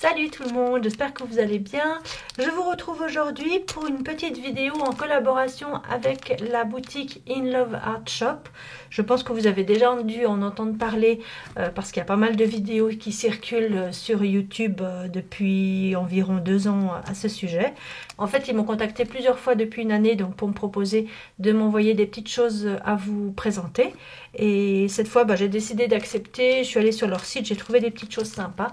Salut tout le monde, j'espère que vous allez bien. Je vous retrouve aujourd'hui pour une petite vidéo en collaboration avec la boutique In Love Art Shop. Je pense que vous avez déjà dû en entendre parler parce qu'il y a pas mal de vidéos qui circulent sur YouTube depuis environ 2 ans à ce sujet. En fait, ils m'ont contacté plusieurs fois depuis une année donc pour me proposer de m'envoyer des petites choses à vous présenter. Et cette fois, j'ai décidé d'accepter. Je suis allée sur leur site, j'ai trouvé des petites choses sympas.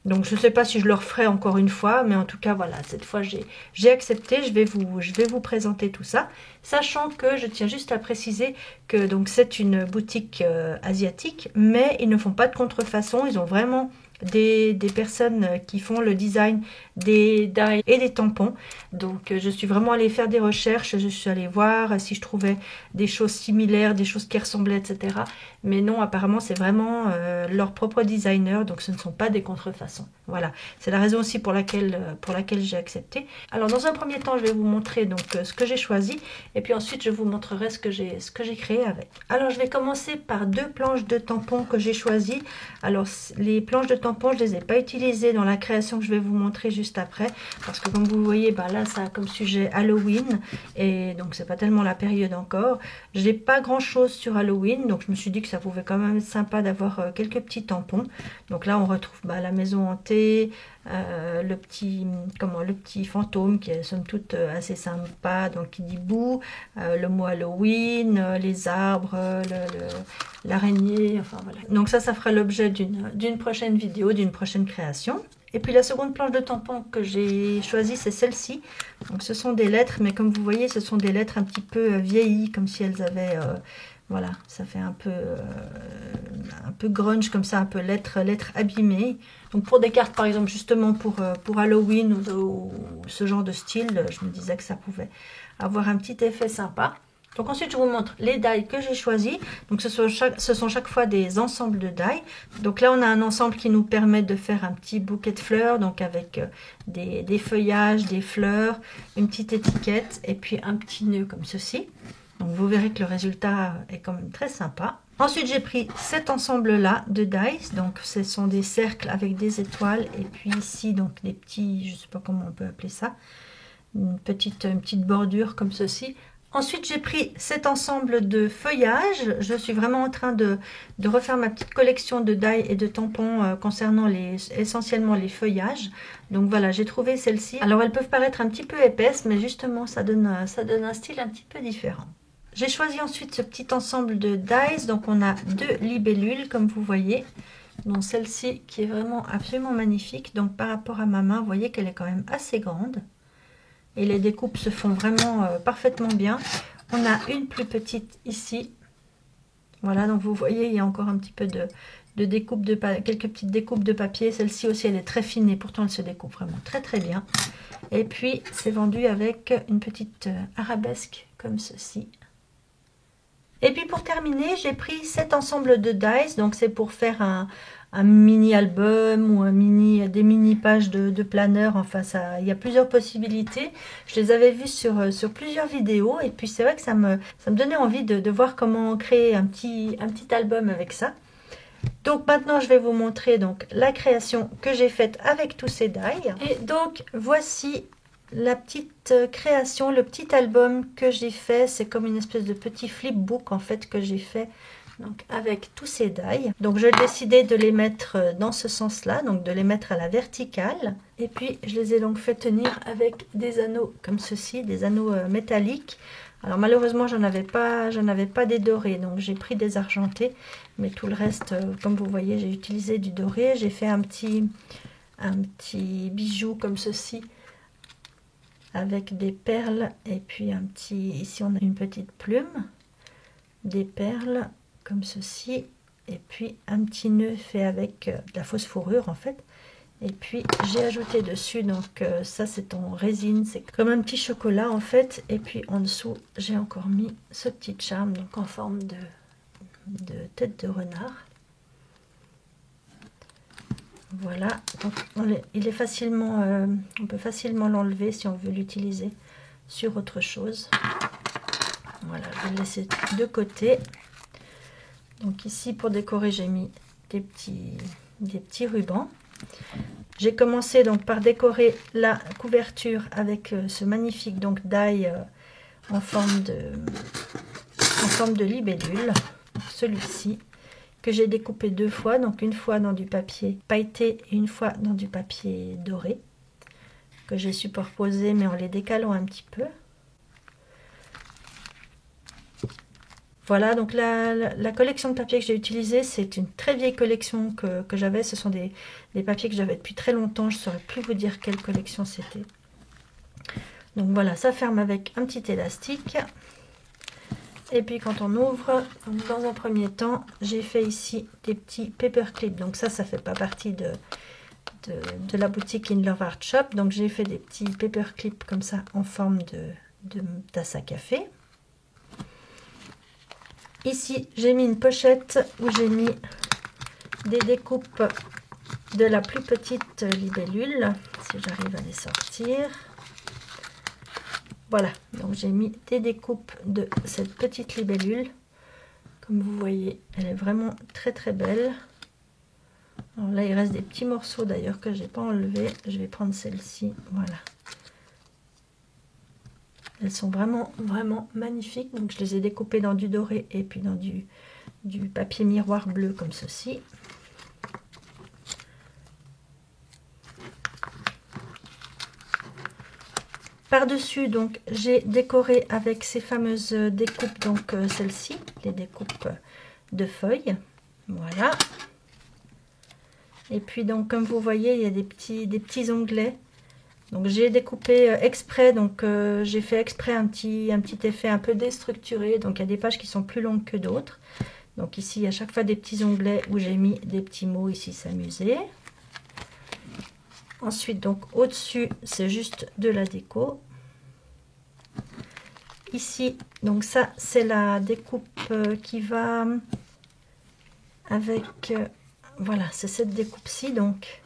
Donc je ne sais pas si je le referai encore une fois, mais en tout cas voilà, cette fois j'ai accepté, je vais vous présenter tout ça, sachant que je tiens juste à préciser que donc c'est une boutique asiatique, mais ils ne font pas de contrefaçon, ils ont vraiment des personnes qui font le design des dies et des tampons. Donc je suis vraiment allée faire des recherches, je suis allée voir si je trouvais des choses similaires, des choses qui ressemblaient, etc. Mais non, apparemment c'est vraiment leur propre designer, donc ce ne sont pas des contrefaçons. Voilà, c'est la raison aussi pour laquelle j'ai accepté. Alors dans un premier temps, je vais vous montrer donc ce que j'ai choisi, et puis ensuite je vous montrerai ce que j'ai créé avec. Alors je vais commencer par 2 planches de tampons que j'ai choisies. Alors les planches de tampons, je ne les ai pas utilisées dans la création que je vais vous montrer juste après, parce que comme vous voyez, là ça a comme sujet Halloween, et donc c'est pas tellement la période encore. J'ai pas grand chose sur Halloween, donc je me suis dit que ça pouvait quand même être sympa d'avoir quelques petits tampons. Donc là on retrouve la maison hantée, le petit fantôme qui est somme toute assez sympa, donc qui dit bouh, le mot Halloween, les arbres, l'araignée, enfin voilà. Donc ça fera l'objet d'une prochaine vidéo, d'une prochaine création. Et puis la seconde planche de tampon que j'ai choisie, c'est celle-ci. Donc ce sont des lettres, mais comme vous voyez, ce sont des lettres un petit peu vieillies, comme si elles avaient... voilà, ça fait un peu grunge comme ça, un peu lettres abîmées. Donc pour des cartes par exemple justement pour Halloween ou ce genre de style, je me disais que ça pouvait avoir un petit effet sympa. Donc ensuite je vous montre les dies que j'ai choisis. Donc ce sont chaque fois des ensembles de dies. Donc là on a un ensemble qui nous permet de faire un petit bouquet de fleurs, donc avec des feuillages, des fleurs, une petite étiquette et puis un petit nœud comme ceci. Donc vous verrez que le résultat est quand même très sympa. Ensuite j'ai pris cet ensemble là de dies, donc ce sont des cercles avec des étoiles et puis ici donc des petits, je sais pas comment on peut appeler ça, une petite bordure comme ceci. Ensuite j'ai pris cet ensemble de feuillages, je suis vraiment en train de refaire ma petite collection de dies et de tampons concernant essentiellement les feuillages. Donc voilà, j'ai trouvé celles-ci. Alors elles peuvent paraître un petit peu épaisses, mais justement ça donne un style un petit peu différent. J'ai choisi ensuite ce petit ensemble de dies, donc on a 2 libellules comme vous voyez, dont celle-ci qui est vraiment absolument magnifique. Donc par rapport à ma main, vous voyez qu'elle est quand même assez grande. Et les découpes se font vraiment parfaitement bien. On a une plus petite ici. Voilà, donc vous voyez, il y a encore un petit peu de découpe quelques petites découpes de papier. Celle-ci aussi, elle est très fine et pourtant elle se découpe vraiment très très bien. Et puis, c'est vendu avec une petite arabesque comme ceci. Et puis pour terminer, j'ai pris cet ensemble de dies, donc c'est pour faire un mini album ou des mini pages de planeur. Enfin il y a plusieurs possibilités. Je les avais vues sur plusieurs vidéos et puis c'est vrai que ça me donnait envie de voir comment créer un petit album avec ça. Donc maintenant je vais vous montrer donc la création que j'ai faite avec tous ces dies. Et donc voici la petite création, le petit album que j'ai fait. C'est comme une espèce de petit flipbook en fait que j'ai fait donc avec tous ces dies. Donc j'ai décidé de les mettre dans ce sens là, donc de les mettre à la verticale, et puis je les ai donc fait tenir avec des anneaux comme ceci, des anneaux métalliques. Alors malheureusement j'en avais pas des dorés, donc j'ai pris des argentés, mais tout le reste comme vous voyez j'ai utilisé du doré. J'ai fait un petit bijou comme ceci avec des perles, et puis ici on a une petite plume, des perles comme ceci, et puis un petit nœud fait avec de la fausse fourrure en fait. Et puis j'ai ajouté dessus, donc ça c'est en résine, c'est comme un petit chocolat en fait. Et puis en dessous j'ai encore mis ce petit charme, donc en forme de tête de renard. Voilà, donc il est facilement, on peut facilement l'enlever si on veut l'utiliser sur autre chose. Voilà, je vais le laisser de côté. Donc ici pour décorer j'ai mis des petits rubans. J'ai commencé donc par décorer la couverture avec ce magnifique donc die en forme de libellule, celui-ci que j'ai découpé 2 fois, donc une fois dans du papier pailleté et une fois dans du papier doré, que j'ai superposé mais en les décalant un petit peu. Voilà, donc la collection de papier que j'ai utilisée, c'est une très vieille collection que j'avais. Ce sont des papiers que j'avais depuis très longtemps. Je ne saurais plus vous dire quelle collection c'était. Donc voilà, ça ferme avec un petit élastique. Et puis quand on ouvre, donc dans un premier temps, j'ai fait ici des petits paper clips. Donc ça fait pas partie de la boutique In Love Art Shop. Donc j'ai fait des petits paper clips comme ça en forme de tasse à café. Ici, j'ai mis une pochette où j'ai mis des découpes de la plus petite libellule, si j'arrive à les sortir. Voilà, donc j'ai mis des découpes de cette petite libellule. Comme vous voyez, elle est vraiment très très belle. Alors là, il reste des petits morceaux d'ailleurs que j'ai pas enlevés. Je vais prendre celle-ci, voilà. Elles sont vraiment magnifiques. Donc je les ai découpées dans du doré et puis dans du papier miroir bleu comme ceci. Par-dessus, donc j'ai décoré avec ces fameuses découpes, donc celles-ci, les découpes de feuilles. Voilà. Et puis donc comme vous voyez, il y a des petits onglets. Donc j'ai découpé exprès, donc j'ai fait exprès un petit effet un peu déstructuré. Donc il y a des pages qui sont plus longues que d'autres. Donc ici, il y a à chaque fois des petits onglets où j'ai mis des petits mots ici, s'amuser. Ensuite, donc au-dessus, c'est juste de la déco. Ici, donc ça, c'est la découpe qui va avec... voilà, c'est cette découpe-ci, donc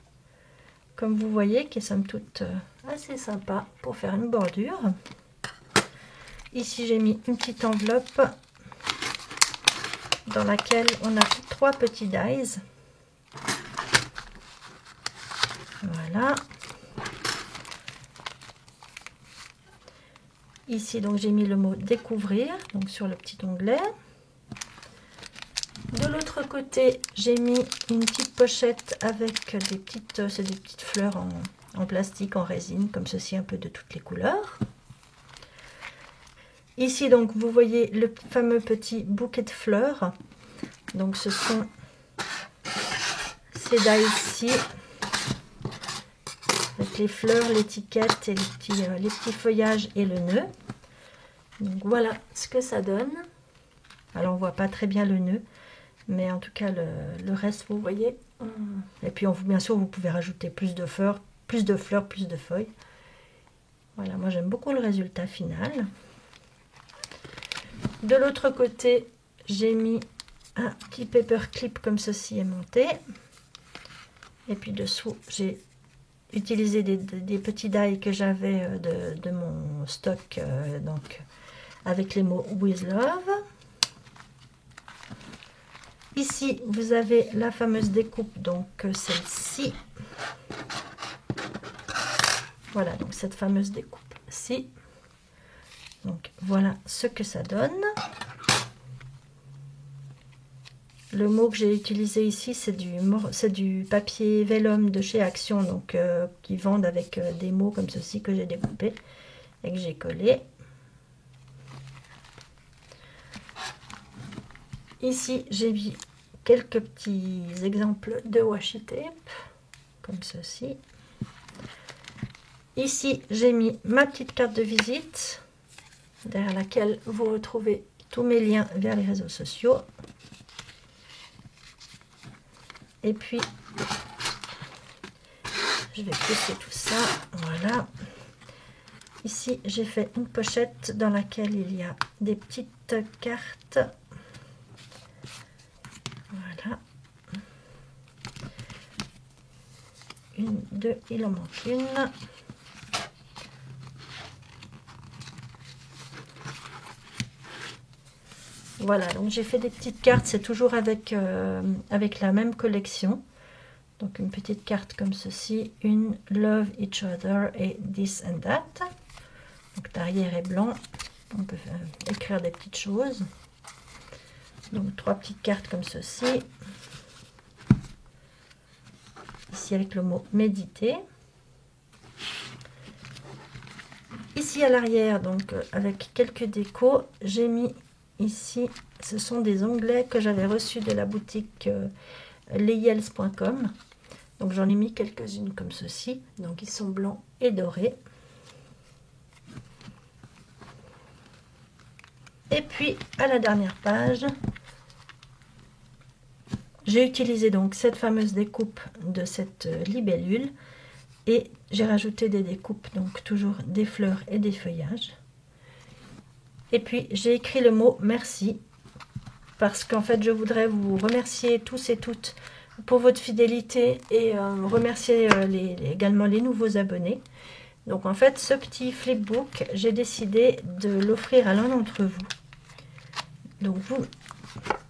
comme vous voyez, qui est somme toute assez sympa pour faire une bordure. Ici, j'ai mis une petite enveloppe dans laquelle on a 3 petits dies. Voilà. Ici, donc j'ai mis le mot découvrir, donc sur le petit onglet. De l'autre côté, j'ai mis une petite pochette avec des petites fleurs en plastique, en résine, comme ceci, un peu de toutes les couleurs. Ici, donc, vous voyez le fameux petit bouquet de fleurs. Donc, ce sont ces dies-ci, avec les fleurs, l'étiquette et les petits feuillages et le nœud. Donc, voilà ce que ça donne. Alors, on voit pas très bien le nœud, mais en tout cas, le reste, vous voyez. Et puis, bien sûr, vous pouvez rajouter plus de fleurs, plus de feuilles. Voilà, moi, j'aime beaucoup le résultat final. De l'autre côté, j'ai mis un petit paper clip comme ceci aimanté. Et puis dessous, j'ai utilisé des petits dies que j'avais de mon stock, donc avec les mots With Love. Ici, vous avez la fameuse découpe, donc celle-ci. Voilà, donc cette fameuse découpe-ci. Donc voilà ce que ça donne. Le mot que j'ai utilisé ici, c'est du papier vellum de chez Action, donc qui vendent avec des mots comme ceci que j'ai découpé et que j'ai collé. Ici, j'ai mis quelques petits exemples de washi tape, comme ceci. Ici, j'ai mis ma petite carte de visite, derrière laquelle vous retrouvez tous mes liens vers les réseaux sociaux. Et puis, je vais pousser tout ça, voilà. Ici, j'ai fait une pochette dans laquelle il y a des petites cartes. Voilà. Une, deux, il en manque une. Voilà, donc j'ai fait des petites cartes, c'est toujours avec la même collection. Donc une petite carte comme ceci, une Love Each Other et This and That. Donc derrière est blanc, on peut écrire des petites choses. Donc 3 petites cartes comme ceci. Ici avec le mot méditer. Ici à l'arrière, donc avec quelques décos, j'ai mis ici, ce sont des onglets que j'avais reçus de la boutique lesyels.com. Donc j'en ai mis quelques-unes comme ceci. Donc ils sont blancs et dorés. Et puis à la dernière page, j'ai utilisé donc cette fameuse découpe de cette libellule et j'ai rajouté des découpes, donc toujours des fleurs et des feuillages. Et puis j'ai écrit le mot merci parce qu'en fait je voudrais vous remercier tous et toutes pour votre fidélité et remercier également les nouveaux abonnés. Donc en fait ce petit flipbook, j'ai décidé de l'offrir à l'un d'entre vous. Donc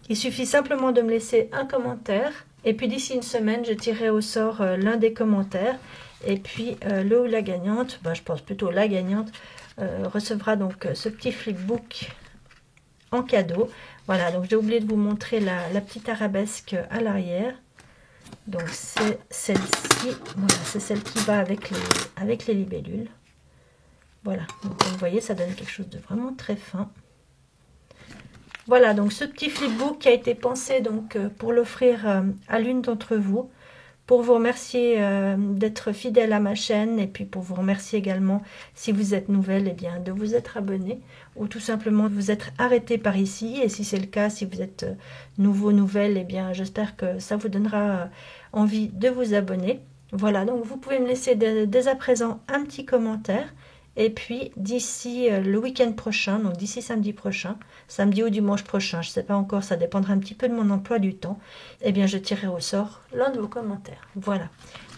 il suffit simplement de me laisser un commentaire et puis d'ici une semaine je tirerai au sort l'un des commentaires et puis le ou la gagnante, je pense plutôt la gagnante, recevra donc ce petit flipbook en cadeau. Voilà, donc j'ai oublié de vous montrer la petite arabesque à l'arrière. Donc c'est celle-ci, voilà, c'est celle qui va avec les libellules. Voilà, donc vous voyez, ça donne quelque chose de vraiment très fin. Voilà, donc ce petit flipbook qui a été pensé donc pour l'offrir à l'une d'entre vous, pour vous remercier d'être fidèle à ma chaîne et puis pour vous remercier également, si vous êtes nouvelle, eh bien, de vous être abonné ou tout simplement de vous être arrêté par ici. Et si c'est le cas, si vous êtes nouveau, nouvelle, eh bien, j'espère que ça vous donnera envie de vous abonner. Voilà, donc vous pouvez me laisser dès à présent un petit commentaire. Et puis d'ici le week-end prochain, donc d'ici samedi prochain, samedi ou dimanche prochain, je ne sais pas encore, ça dépendra un petit peu de mon emploi du temps, eh bien je tirerai au sort l'un de vos commentaires. Voilà,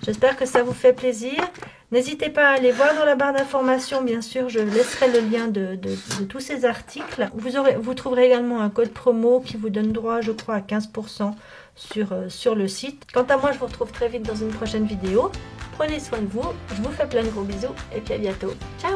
j'espère que ça vous fait plaisir. N'hésitez pas à aller voir dans la barre d'informations, bien sûr, je laisserai le lien de tous ces articles. Vous trouverez également un code promo qui vous donne droit, je crois, à 15% sur le site. Quant à moi, je vous retrouve très vite dans une prochaine vidéo. Prenez soin de vous, je vous fais plein de gros bisous et puis à bientôt. Ciao!